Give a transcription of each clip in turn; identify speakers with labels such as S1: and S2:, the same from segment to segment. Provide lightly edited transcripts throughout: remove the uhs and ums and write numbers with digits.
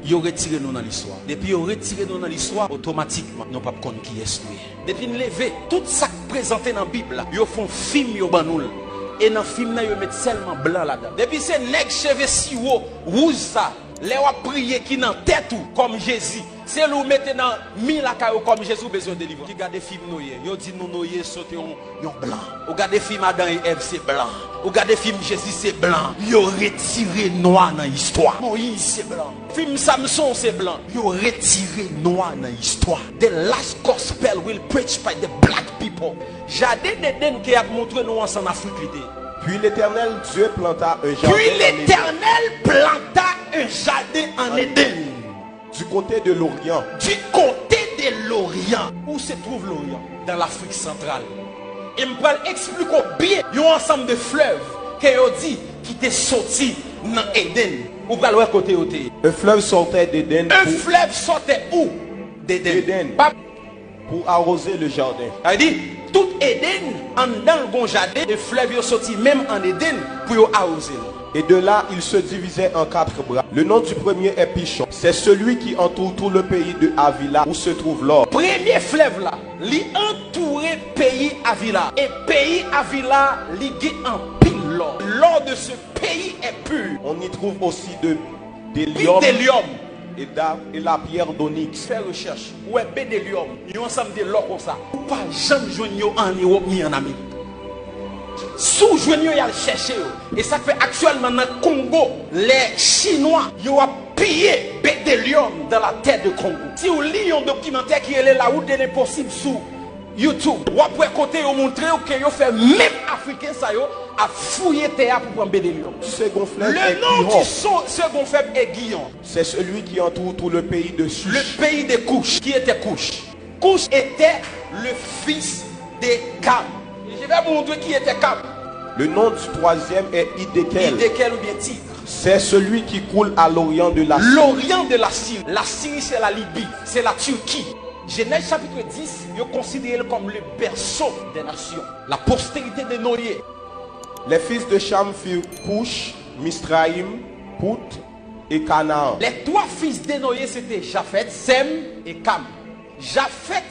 S1: ils ont retiré nous dans l'histoire. Depuis ils ont retiré nous dans l'histoire, automatiquement, nous ne pouvons pas connaître qui est nous. Depuis nous lever, tout ça présenté dans la Bible, ils font film, ils ont et dans le film, ils mettent seulement blanc là-dedans. Depuis c'est nèg cheveux si haut, rouge ça, les ont prié qui dans tête ou comme Jésus. C'est nous mettez dans mille la caillou comme Jésus besoin de délivrer. Qui regarde des films noyés, ils dit nous noyés sauter en blanc. Ou regarde des films Adam et Ève c'est blanc. Ou regarde des films Jésus c'est blanc. Ils ont retiré noir dans l'histoire. Moïse c'est blanc. Film Samson c'est blanc. Ils ont retiré noir dans l'histoire. The last gospel will preach by the black people. Jardin d'Éden qui a montré nous en Afrique.
S2: Puis l'Éternel Dieu planta un jardin.
S1: Puis l'Éternel planta un jardin en Éden.
S2: Du côté de l'Orient.
S1: Du côté de l'Orient. Où se trouve l'Orient? Dans l'Afrique centrale. Et je vais expliquer bien. Il y a un ensemble de fleuves qui étaient sortis dans Éden. Où va le côté côté?
S2: Un fleuve sortait d'Éden.
S1: Un fleuve sortait où? D'Éden.
S2: Pour arroser le jardin.
S1: Il dit, tout Éden, dans le bon jardin, le fleuve est sorti même en Éden pour arroser.
S2: Et de là, il se divisait en 4 bras. Le nom du premier est Pichon. C'est celui qui entoure tout le pays de Havila où se trouve l'or.
S1: Premier fleuve là, il entourait pays Havila. Et pays Havila, il en pile l'or. L'or de ce pays est pur.
S2: On y trouve aussi des lions. Et la pierre d'onyx.
S1: Faire recherche. Ouais, bédélium. Il y a ensemble de l'or comme ça. Pas jamais joindre en Europe ni en Amérique. Sous joigneux y a cherché. Et ça fait actuellement dans le Congo, les Chinois ils ont pillé bédélium dans la terre de Congo. Si vous lisez un documentaire qui est là où il est possible sur YouTube, vous pouvez côté montrer que vous fait même Africain ça a fouillé terre pour prendre bédélium. Le nom du second fleuve est Guillon.
S2: C'est celui qui entoure tout le pays de Cush.
S1: Le pays de Cush. Qui était Cush? Cush était le fils de Cam. Je vais vous montrer qui était Cam.
S2: Le nom du troisième est Hiddekel.
S1: Hiddekel ou bien Tigre.
S2: C'est celui qui coule à l'orient de la Syrie.
S1: L'orient de la Syrie. La Syrie c'est la Libye, c'est la Turquie. Genèse chapitre 10, il est considéré comme le berceau des nations. La postérité de Noé.
S2: Les fils de Cham furent Cush, Misraïm, Pout et Canaan.
S1: Les 3 fils de Noé c'était Japhet, Sem et Cam. Japhet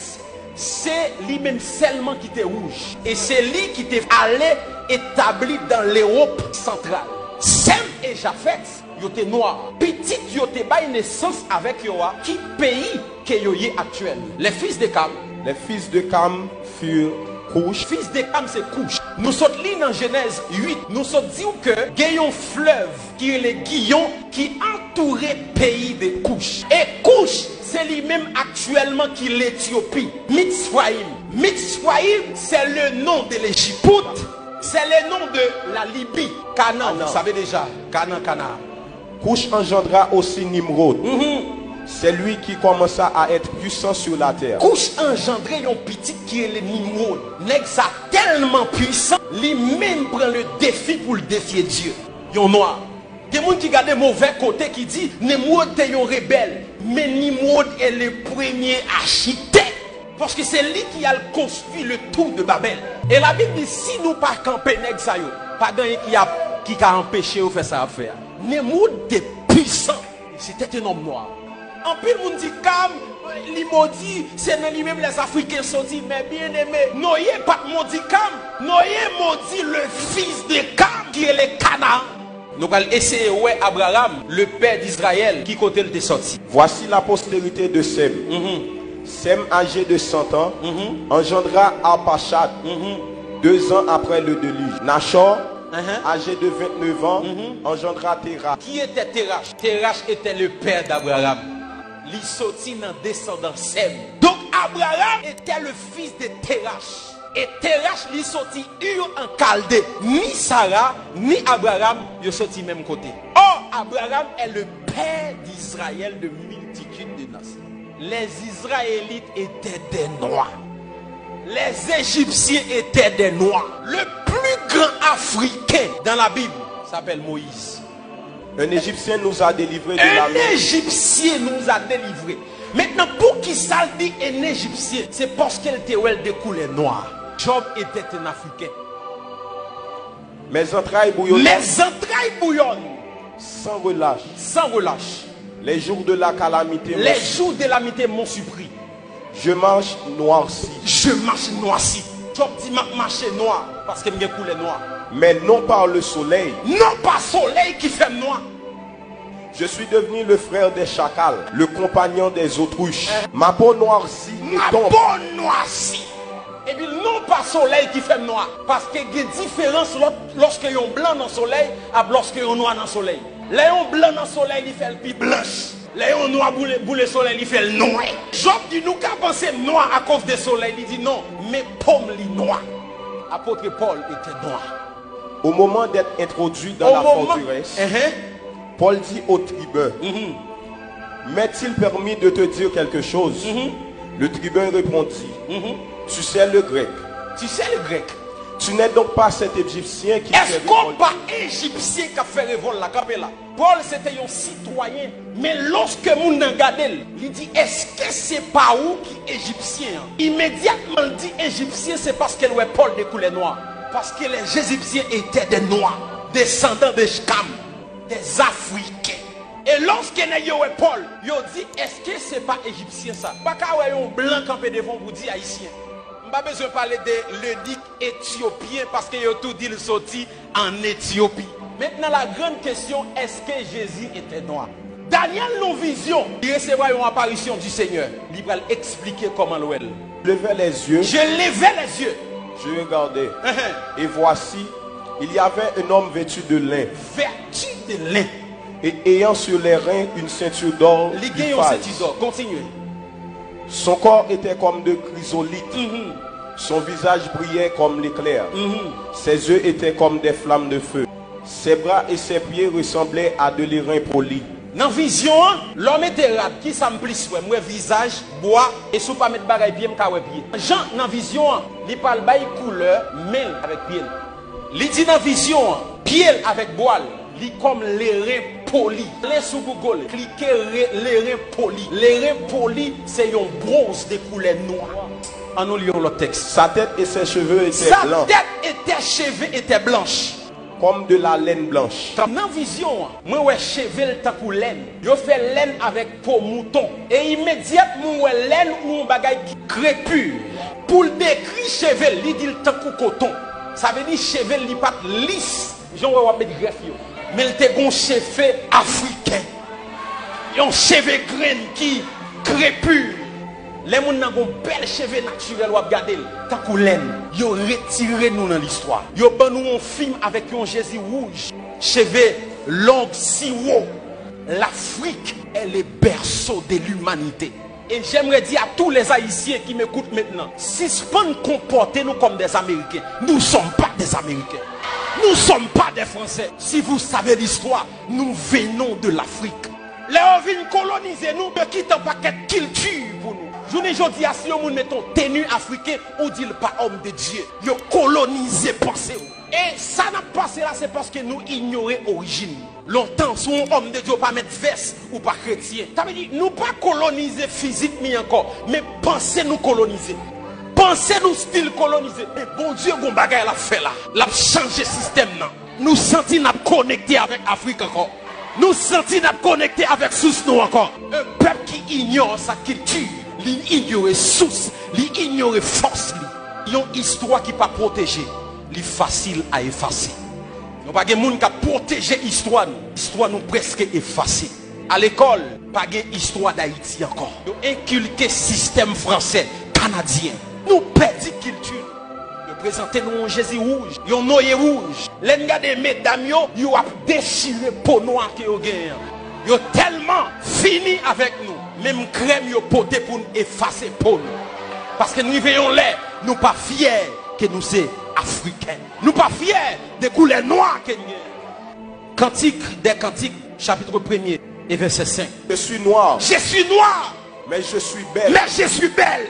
S1: c'est lui-même seulement qui était rouge. Et c'est lui qui était allé établi dans l'Europe centrale. Sem et Japhet, ils étaient noirs. Petit, ils étaient bail naissance avec Yoa. Qui pays que Yoye actuel? Les fils de Cam.
S2: Les fils de Cam furent Cush.
S1: Fils de Cam c'est Cush. Nous sommes là dans Genèse 8. Nous sommes dit que il y a un fleuve qui est le Guillon qui entourait le pays de Cush. Et Cush c'est lui-même actuellement qui est l'Éthiopie. Mitzrayim. Mitzrayim, c'est le nom de l'Égypte. C'est le nom de la Libye. Canaan, vous savez déjà. Canaan.
S2: Cush engendra aussi Nimrod. C'est lui qui commença à être puissant sur la terre.
S1: Cush engendré un petit qui est le Nimrod. Nèg ça tellement puissant, lui-même prend le défi pour le défier Dieu. Yon noir. Des gens qui regardent mauvais côté qui dit Nimrod est un rebelle. Mais Nimrod est le premier architecte. Parce que c'est lui qui a construit le tour de Babel. Et la Bible dit si nous pas camper nèg ça yo, pas gagné qui a empêché de faire ça à faire. Nimrod est puissant. C'était un homme noir. En plus, le monde dit Cam, il maudit, c'est dans lui-même les Africains sont dit, mais bien aimé, Noé pas maudit Cam, Noé maudit le fils de Cam qui est le Canaan. Nous allons essayer ouais Abraham, le père d'Israël, qui côté il est sorti.
S2: Voici la postérité de Sem. Sem, âgé de 100 ans, engendra Arpachad 2 ans après le déluge. Nachor, âgé de 29 ans, engendra Terach.
S1: Qui était Terach? Terach était le père d'Abraham. Il sortit dans descendance Sem. Donc Abraham était le fils de Terach. Et Terach lui sorti Ur en Chaldée. Ni Sarah, ni Abraham, ils sorti même côté. Or, Abraham est le père d'Israël de multitude de nations. Les Israélites étaient des noirs. Les Égyptiens étaient des noirs. Le plus grand Africain dans la Bible s'appelle Moïse.
S2: Un Égyptien nous a délivrés de la main.
S1: Un Égyptien nous a délivrés. Maintenant, pour qui ça dit un Égyptien? C'est parce qu'elle était de couleur noire. Job était un Africain.
S2: Mes entrailles bouillonnent.
S1: Les entrailles bouillonnent.
S2: Sans relâche.
S1: Sans relâche.
S2: Les jours de la calamité.
S1: Les jours de la calamité m'ont surpris.
S2: Je marche noirci.
S1: Je marche noirci. Tu dis marcher noir parce que me coulé noir.
S2: Mais non par le soleil.
S1: Non pas soleil qui fait noir.
S2: Je suis devenu le frère des chacals, le compagnon des autruches. Ma peau noircie.
S1: Ma peau noircie. Et puis non pas soleil qui fait noir. Parce qu'il y a une différence lorsque y a un blanc dans le soleil et lorsque y a un noir dans le soleil. Là, un blanc dans le soleil, il fait le plus blanche. Là, un noir pour le soleil, il fait le noir. Job dit, nous qu'à penser noir à cause du soleil. Il dit non, mais pomme li noir. Apôtre Paul était noir.
S2: Au moment d'être introduit dans la forteresse, Paul dit au tribun, m'est-il permis de te dire quelque chose? Le tribun répondit, tu sais le grec.
S1: Tu sais le grec.
S2: Tu n'es donc pas cet Égyptien qui
S1: est-ce qu'on pas Égyptien qui a fait révolte là? Paul c'était un citoyen. Mais lorsque moun nan gade, il dit est-ce que c'est pas où qui est Égyptien? Immédiatement il dit Égyptien, c'est parce que Paul de couleur noire. Parce que les Égyptiens étaient des noirs, descendants de Sham, des Africains. Et lorsque Paul, il dit est-ce que c'est pas Égyptien ça? Pas qu'un blanc campé devant vous dit haïtien. Je n'ai pas besoin de parler de l'eunuque éthiopien parce qu'il a tout dit, il sorti en Éthiopie. Maintenant, la grande question, est-ce que Jésus était noir? Daniel, nos visions, il recevra une apparition du Seigneur. Il va expliquer comment l'ouel.
S2: Je levais les yeux.
S1: Je levais les yeux.
S2: Je regardais. Et voici, il y avait un homme vêtu de lin.
S1: Vêtu de lin.
S2: Et ayant sur les reins une ceinture d'or.
S1: Continuez.
S2: Son corps était comme de chrysolite. Son visage brillait comme l'éclair. Ses yeux étaient comme des flammes de feu. Ses bras et ses pieds ressemblaient à de l'airain poli.
S1: Dans la vision, l'homme était rap qui s'amplis, moi visage, bois, et si pas mettre bagaille pied, m'kawé pied. Jean, dans la vision, il parle de couleur, mêle avec pied. Il dit dans la vision, pied avec bois, il comme l'airain poli. Les sous Google, cliquez l'airain poli. L'airain poli, c'est un bronze de couleur noire. En nous lisons le texte.
S2: Sa tête et ses cheveux étaient blancs.
S1: Sa tête et ses cheveux étaient blanches.
S2: Comme de la laine blanche.
S1: Dans la vision, moi ouais cheveux tant que laine. Je fais laine avec peau mouton. Et immédiatement ouais laine ou un bagage crépus. Pour le décrire cheveux, il dit tant que coton. Ça veut dire cheveux li pas lisse. J'en vais mettre greffe yo. Mais il te gon cheveux africain. Un cheveux grain qui crépus. Les gens ont un bel cheveux naturel ou regarder tant que laine. Ils ont retiré nous dans l'histoire. Ils ont ban nous un film avec un Jésus rouge, cheveux longs si haut. L'Afrique est le berceau de l'humanité. Et j'aimerais dire à tous les Haïtiens qui m'écoutent maintenant, si ce qu'on comporter nous comme des Américains, nous ne sommes pas des Américains. Nous ne sommes pas des Français. Si vous savez l'histoire, nous venons de l'Afrique. Les gens viennent coloniser nous, de quitter un paquet de culture pour nous. Je ne dis pas si nous mettons tenue africain, on dit pas homme de Dieu. Ils ont colonisé pensée. Et ça n'a pas passé là, c'est parce que nous ignorons l'origine. Longtemps, si un homme de Dieu pas mettre veste ou pas chrétien. Ça veut dire, nous pas coloniser physiquement encore, mais pensez nous coloniser. Pensez nous style colonisé. Et bon Dieu, bon bagay l'a fait là. L'a changé système là. Nous sentons nous connecter avec l'Afrique encore. Nous sentons nous connecter avec source nous encore. Un peuple qui ignore sa culture. Il ignore source, il ignore force. Il y a une histoire qui n'est pas protégée. Il est facile à effacer. Il n'y a pas de monde qui a protégé l'histoire. L'histoire nous presque effacée. À l'école, pas d'histoire d'Haïti encore. Nous inculqué le système français, canadien. Nous perdons culture. Nous présentons nous un Jésus rouge, un Noé rouge. Les gars des mesdames, ils ont déchiré peau noire que vous gagnez. Ils ont tellement fini avec nous. Même crème yo poté pour nous effacer pour nous. Parce que nous veillons là, nous pas fiers que nous sommes africains. Nous pas fiers des couleurs noires que nous sommes. Cantique des Cantiques, chapitre 1er et verset 5.
S2: Je suis noir.
S1: Je suis noir.
S2: Mais je suis belle.
S1: Mais je suis belle.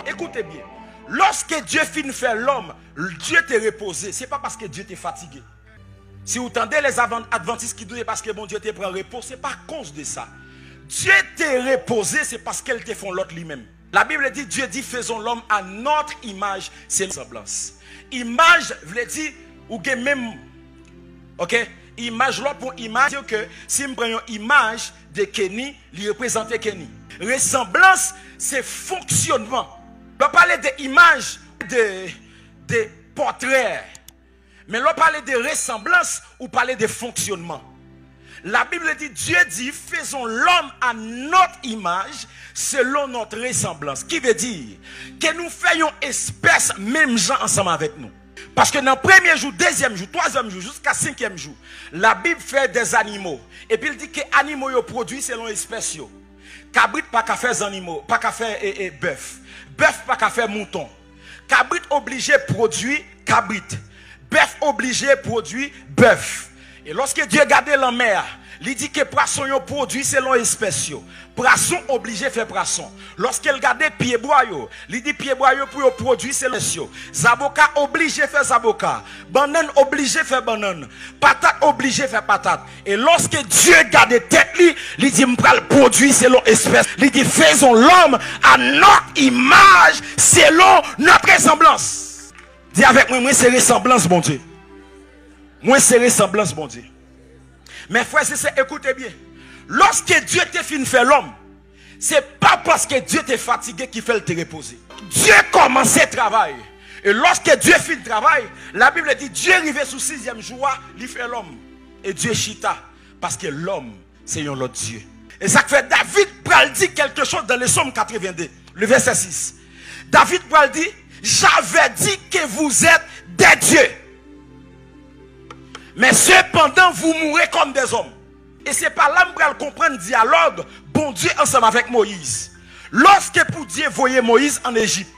S1: Écoutez bien. Lorsque Dieu finit faire l'homme, Dieu t'est reposé. Ce n'est pas parce que Dieu t'est fatigué. Si vous tendez les adventistes qui doutent parce que bon Dieu te prend repos, ce n'est pas à cause de ça. Dieu t'est reposé, c'est parce qu'elle te font l'autre lui-même. La Bible dit, Dieu dit, faisons l'homme à notre image, c'est une semblance. Image, veut dire, ou même, ok, image là pour image, que si je prends une image de Kenny, il représente Kenny. Ressemblance, c'est fonctionnement. On va parler d'image, de portrait. Mais on parle de ressemblance ou parler de fonctionnement. La Bible dit, Dieu dit, faisons l'homme à notre image, selon notre ressemblance. Qui veut dire que nous faisons espèce, même gens ensemble avec nous. Parce que dans le premier jour, deuxième jour, troisième jour, jusqu'à cinquième jour, la Bible fait des animaux. Et puis il dit que les animaux sont produits selon l'espèce. Cabrit pas qu'à faire animaux, pas qu'à faire bœuf. Bœuf pas qu'à faire mouton. Cabrit obligé produit cabrit. Bœuf obligé produit bœuf. Et lorsque Dieu regardait la mer, il dit que poisson yo produit selon espèce. Poisson obligé faire poisson. Lorsqu'il regardait pied bois yo, il dit pied bois yo pour produire selon espèce. Zaboka obligé faire zaboka. Banane obligé faire banane. Patate obligé faire patate. Et lorsque Dieu regardait tête li, il dit m'pral produire selon espèce. Il dit faisons l'homme à notre image selon notre ressemblance. Dis avec moi c'est ressemblance mon Dieu. Moi c'est ressemblance mon Dieu. Mais frère, écoutez bien. Lorsque Dieu t'a fini de faire l'homme, c'est pas parce que Dieu t'est fatigué qu'il fait le te reposer. Dieu commençait le travail. Et lorsque Dieu finit le travail, la Bible dit Dieu arrivé sous 6e jour, il fait l'homme. Et Dieu chita. Parce que l'homme, c'est un autre Dieu. Et ça fait David pral dit quelque chose dans le psaume 82, le verset 6. David pral dit, j'avais dit que vous êtes des dieux. Mais cependant, vous mourrez comme des hommes. Et c'est par là que vous comprendre le dialogue, bon Dieu ensemble avec Moïse. Lorsque pour Dieu voyait Moïse en Égypte,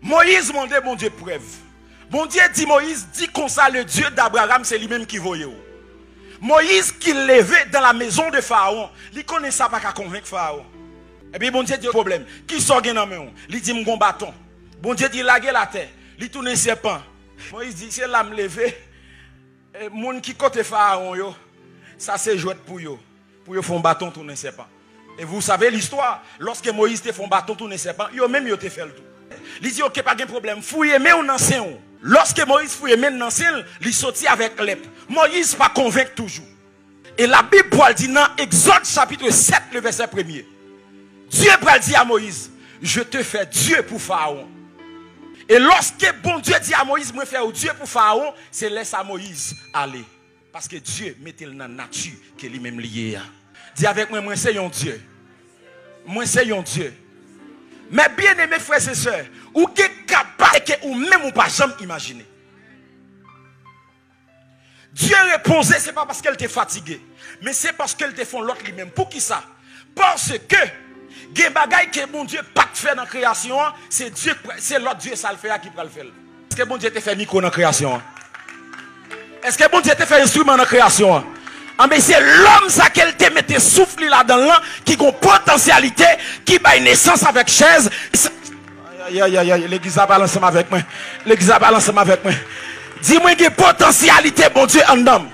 S1: Moïse demandait bon Dieu preuve. Bon Dieu dit Moïse, dit comme ça le Dieu d'Abraham, c'est lui-même qui voyait. Moïse qui levait dans la maison de Pharaon, il ne connaissait pas qu'à convaincre Pharaon. Et puis bon Dieu dit problème. Qui sort dans la main? Il dit mon bâton. Bon Dieu dit laguer la terre. Il tourne serpent. Moïse dit c'est là me lever. Et moun qui côté Pharaon yo, ça c'est jouet pour yo faire un bâton tourner serpent. Et vous savez l'histoire, lorsque Moïse te fait un bâton tourner serpent, yo même yo te fait le tout. Il dit OK pas de problème, fouiller mais on ancien. Lorsque Moïse fouille mais on ancien, il sorti avec l'ép. Moïse pas convaincu toujours. Et la Bible dit dans Exode chapitre 7 le verset 1er. Dieu dit à Moïse, je te fais Dieu pour Pharaon. Et lorsque bon Dieu dit à Moïse, moi faire Dieu pour Pharaon, c'est laisse à Moïse aller. Parce que Dieu mettait dans la nature qui est lui-même lié. Dis avec moi, moi c'est un Dieu. Moi c'est un Dieu. Mais bien aimés frères et sœurs, ou qui est capable que ou même ou pas jamais imaginer. Dieu répondait, ce n'est pas parce qu'elle était fatiguée, mais c'est parce qu'elle te font l'autre lui-même. Pour qui ça? Parce que des bagailles que bon Dieu pas fait dans la création, c'est Dieu, c'est l'autre Dieu ça le fait qui peut le faire. Est-ce que bon Dieu te fait micro dans la création? Est-ce que bon Dieu te fait instrument dans la création? Ah mais c'est l'homme ça qu'elle te mette souffle là-dedans qui a une potentialité qui a naissance avec chaise. Aïe, l'église a balancé avec moi. L'église a balancé avec moi. Dis-moi qu'il y a une potentialité bon Dieu en homme.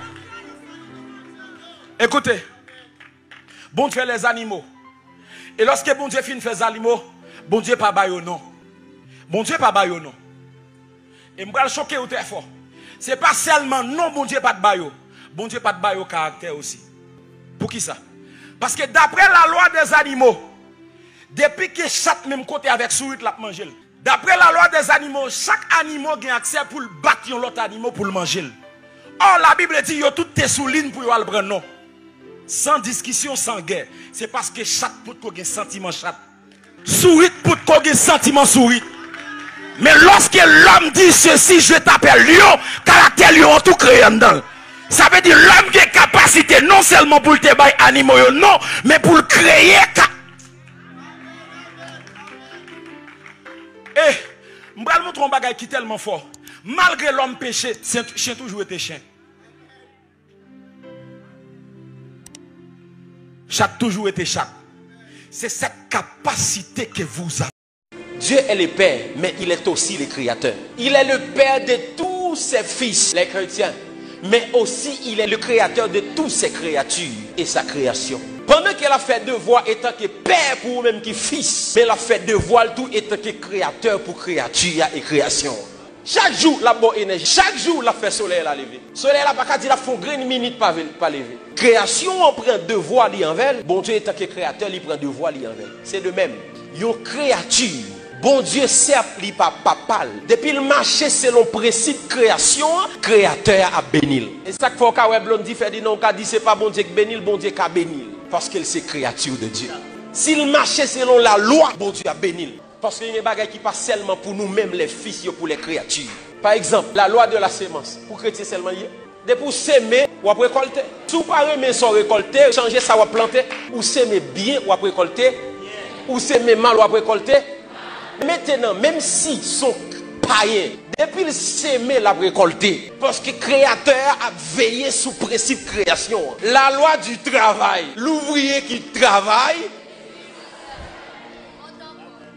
S1: Écoutez. Bon Dieu fait les animaux. Et lorsque bon Dieu finit de faire les animaux, bon Dieu pas baille non. Bon Dieu pas baille non. Et je vais choquer très fort. Ce n'est pas seulement non, bon Dieu pas de baille. Bon Dieu pas de baille au caractère aussi. Pour qui ça? Parce que d'après la loi des animaux, depuis que chaque même côté avec souris la manger. D'après la loi des animaux, chaque animal a accès pour le battre l'autre animal pour le manger. Or la Bible dit yo toutes tes soulignes pour le prendre non. Sans discussion, sans guerre. C'est parce que chaque pout a un sentiment chat. Sourit pout a un sentiment sourit. Mais lorsque l'homme dit ceci, je t'appelle lion, caractère lion tout créé dedans. Ça veut dire l'homme qui a capacité non seulement pour te bailler animaux, non, mais pour le créer. Eh, je vais vous montrer un bagage qui est tellement fort. Malgré l'homme péché, chien toujours été chien. Chat toujours été chat. C'est cette capacité que vous avez.
S3: Dieu est le Père, mais il est aussi le Créateur. Il est le Père de tous ses fils, les chrétiens.
S1: mais aussi il est le créateur de toutes ses créatures et sa création. Pendant qu'elle a fait devoir étant que père pour même qui fils, mais elle a fait devoir tout étant que créateur pour créature et création. Chaque jour, la bonne énergie. Chaque jour, la fait soleil la lever. Soleil la pas dire la faut une minute pas lever. Création on prend devoir li envers. Bon Dieu étant que créateur, il prend devoir li envers. C'est de même. Une créature. Bon Dieu certes li pas papal. Depuis le marché selon principe création, créateur a bénil. Et ça qu'il faut que Blondie fait dit non, qu'a dit c'est pas bon Dieu qui bénil, bon Dieu qui a bénil parce qu'elle c'est créature de Dieu. S'il marchait selon la loi, bon Dieu a bénil. Parce qu'il y a des bagages qui passent seulement pour nous-mêmes, les fils, pour les créatures. Par exemple, la loi de la sémence. Pour chrétien seulement, de pour s'aimer ou après récolter. Si vous ne parlez pas sans récolter, changer ça ou planter. Ou s'aimer bien ou après récolter. Ou s'aimer mal ou après récolter. Maintenant, même si son païen, depuis le s'aimer la récolter, parce que le créateur a veillé sous principe création. La loi du travail. L'ouvrier qui travaille.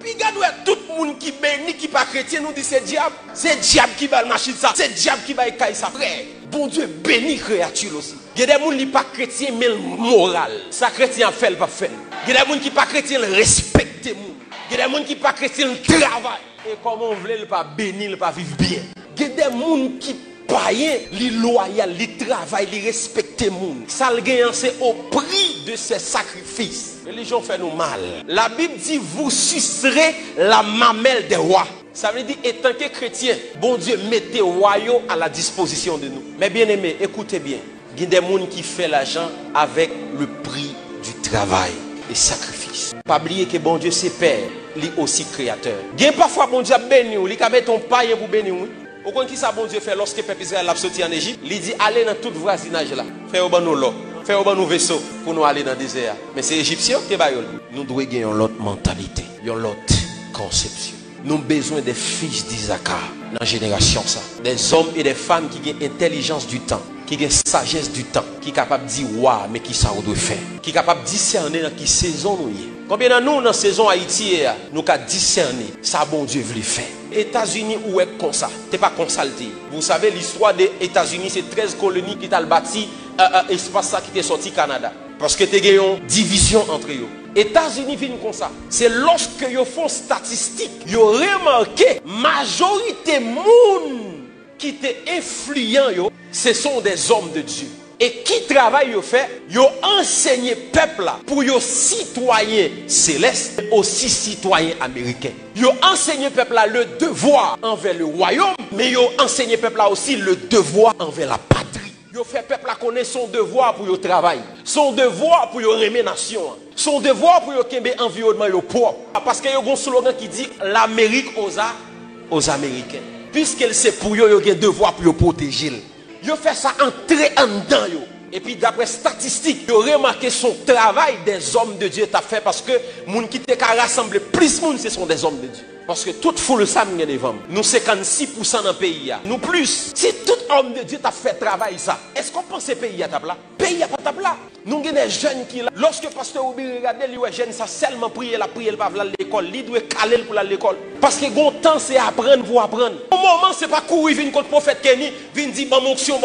S1: Puis regardez tout le monde qui bénit, qui n'est pas chrétien, nous dit c'est diable. C'est diable qui va le machine ça. C'est diable qui va écailler ça. Frère, bon Dieu bénit créature aussi. Il y a des gens qui ne sont pas chrétiens, mais moral. Ça chrétien fait, le pas fait. Il y a des gens qui ne sont pas chrétiens, respectent les gens. Il y a des gens qui ne sont pas chrétiens, travaillent. Et comment on veut le pas bénir, le pas vivre bien. Il y a des gens qui païens, les loyaux, les travaillent, les respectent les gens. Ça le gagne, c'est au prix de ces sacrifices. La religion fait nous mal. La Bible dit vous sucerez la mamelle des rois. Ça veut dire étant que chrétien, bon Dieu mettez royaux à la disposition de nous. Mais bien aimé, écoutez bien. Il y a des gens qui font l'argent avec le prix du travail et sacrifice. Pas oublier que bon Dieu c'est Père, il est aussi créateur. Il y a parfois bon Dieu béni, il a mis ton païen pour bénir. Au contraire, qui ça bon Dieu fait lorsque le peuple Israël a sorti en Égypte, il dit allez dans tout voisinage là, faites au bon l'eau. Faire un vaisseau pour nous aller dans le désert. Mais c'est égyptien qui est nous devons gagner une autre mentalité, une autre conception. Nous avons besoin des fils d'Isaac dans la génération. Ça. Des hommes et des femmes qui ont intelligence du temps, qui ont sagesse du temps, qui sont capables de dire waouh, mais qui ça doit faire. Qui sont capables de discerner dans quelle saison nous sommes. Combien de nous, dans la saison Haïti, nous avons discerné ça, bon Dieu veut faire. États-Unis, où est comme ça? Tu n'es pas consulté. Vous savez, l'histoire des États-Unis, c'est 13 colonies qui ont bâti espace qui est sorti Canada. Parce que tu as une division entre eux. États-Unis viennent comme ça. C'est lorsque ils font statistiques, ils ont remarqué majorité monde qui étaient influents, ce sont des hommes de Dieu. Et qui travaille yo fait, yo enseigné peuple là pour yo citoyens célestes et aussi citoyens américains. Yo enseigné peuple là le devoir envers le royaume, mais yo enseigné peuple là aussi le devoir envers la patrie. Yo fait peuple là connaître son devoir pour yo travail, son devoir pour yo remer nation, son devoir pour yo kembe environnement yo propre. Parce que yo gon slogan qui dit l'Amérique aux Américains. Puisqu'elle sait pour yo yo gen devoir pour yo protéger. Yo fait ça entrer en dedans yo. Et puis d'après statistiques, yo remarqué son travail des hommes de Dieu t'a fait parce que moun qui te ka rassembler plus moun ce sont des hommes de Dieu. Parce que toute foule ça m'en devant. Nous 56% dans le pays. Nous plus. Si tout homme de Dieu t'a fait travail ça, est-ce qu'on pense que le pays a tabla? Le pays a pas tabla. Nous avons des jeunes qui là. Lorsque le pasteur Obi regarde, les jeunes ça seulement prier, la prière, pas à l'école. Il doit caler pour l'école. Parce que bon temps c'est apprendre pour apprendre. Au moment c'est pas courir venir contre le prophète Kenny, venir dire bon onction.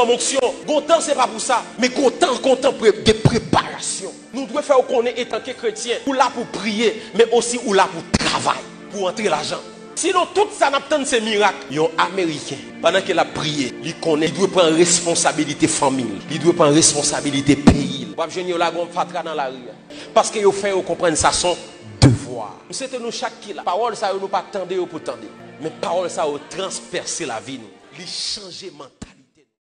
S1: Bon temps c'est pas pour ça, mais bon temps de préparation. Nous devons faire connaître étant que chrétiens, ou là pour prier, mais aussi ou là pour travailler. Pour entrer l'argent. Sinon, tout ça n'attend ces miracles. Il y a un Américain, pendant qu'il a prié, il connaît, il doit prendre responsabilité famille, il doit prendre responsabilité pays. Parce qu'il fait comprendre ça son devoir. C'était nous chaque qui la parole, ça nous pas tendre pour tendre. Mais parole, ça a transpercé la vie. Il change mental.